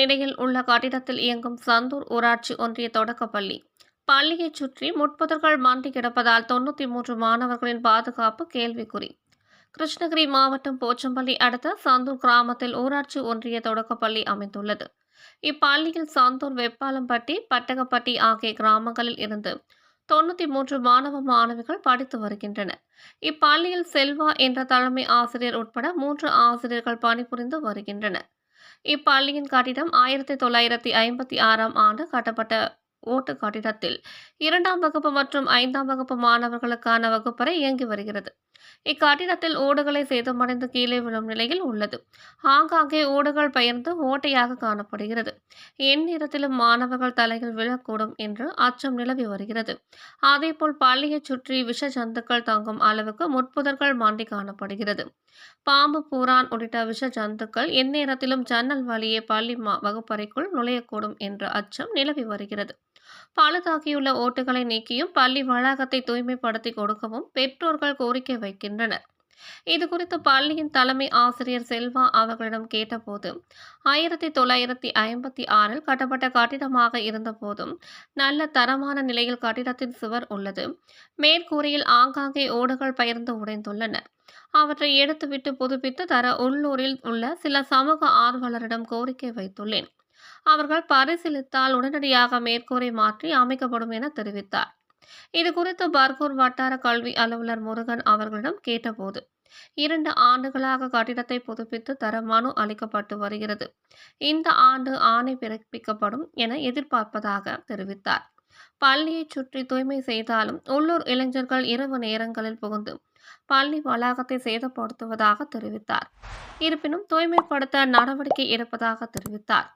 நிலையில் உள்ள கட்டிடத்தில் இயங்கும் சந்தூர் ஊராட்சி ஒன்றிய தொடக்கப்பள்ளி பள்ளியைச் சுற்றி முட்புதர்கள் மண்டி கிடப்பதால் 93 மாணவர்களின் பாதுகாப்பு கேள்விக்குறி. கிருஷ்ணகிரி மாவட்டம் போச்சம்பள்ளி அடுத்த சந்தூர் கிராமத்தில் ஊராட்சி ஒன்றிய தொடக்கப்பள்ளி அமைந்துள்ளது. இப்பள்ளியில் சந்தூர், வெப்பாலம்பட்டி, பட்டகப்பட்டி ஆகிய கிராமங்களில் இருந்து 93 மாணவ மாணவிகள் படித்து வருகின்றனர். இப்பள்ளியில் செல்வா என்ற தலைமை ஆசிரியர் உட்பட 3 ஆசிரியர்கள் பணிபுரிந்து வருகின்றனர். இப்பள்ளியின் கட்டிடம் 1956ஆம் ஆண்டு கட்டப்பட்ட ஓட்டு கட்டிடத்தில் 2ஆம் வகுப்பு மற்றும் 5ஆம் வகுப்பு மாணவர்களுக்கான வகுப்பறை இயங்கி வருகிறது. இக்கட்டிடத்தில் ஓடுகளை சேதமடைந்து கீழே விழும் நிலையில் உள்ளது. ஆங்காங்கே ஓடுகள் பெயர்ந்து ஓட்டையாக காணப்படுகிறது. எந்நேரத்திலும் மாணவர்கள் தலையில் விழக்கூடும் என்று அச்சம் நிலவி வருகிறது. அதேபோல் பள்ளியைச் சுற்றி விஷ ஜந்துக்கள் தங்கும் அளவுக்கு முட்புதர்கள் மாண்டி காணப்படுகிறது. பாம்பு, பூரான் உள்ளிட்ட விஷ ஜந்துக்கள் எந்நேரத்திலும் ஜன்னல் வழியே பள்ளி வகுப்பறைக்குள் நுழையக்கூடும் என்ற அச்சம் நிலவி வருகிறது. பழுதாகியுள்ள ஓட்டுகளை நீக்கியும் பள்ளி வளாகத்தை தூய்மைப்படுத்தி கொடுக்கவும் பெற்றோர்கள் கோரிக்கை வைக்கின்றனர். இதுகுறித்து பள்ளியின் தலைமை ஆசிரியர் செல்வா அவர்களிடம் கேட்டபோது, 1956இல் கட்டப்பட்ட கட்டிடமாக இருந்தபோதும் நல்ல தரமான நிலையில் கட்டிடத்தின் சுவர் உள்ளது. மேற்கூரையில் ஆங்காங்கே ஓடுகள் பெயர்ந்து உடைந்துள்ளன. அவற்றை எடுத்துவிட்டு புதுப்பித்து தர உள்ளூரில் உள்ள சில சமூக ஆர்வலரிடம் கோரிக்கை வைத்துள்ளேன். அவர்கள் பரிசீலித்தால் உடனடியாக மேற்கூரை மாற்றி அமைக்கப்படும் என தெரிவித்தார். இதுகுறித்து பர்கூர் வட்டார கல்வி அலுவலர் முருகன் அவர்களிடம் கேட்டபோது, 2 ஆண்டுகளாக கட்டிடத்தை புதுப்பித்து தர மனு அளிக்கப்பட்டு வருகிறது. இந்த ஆண்டு ஆணை பிறப்பிக்கப்படும் என எதிர்பார்ப்பதாக தெரிவித்தார். பள்ளியைச் சுற்றி தூய்மை செய்தாலும் உள்ளூர் இளைஞர்கள் இரவு நேரங்களில் புகுந்து பள்ளி வளாகத்தை சேதப்படுத்துவதாக தெரிவித்தார். இருப்பினும் தூய்மைப்படுத்த நடவடிக்கை எடுப்பதாக தெரிவித்தார்.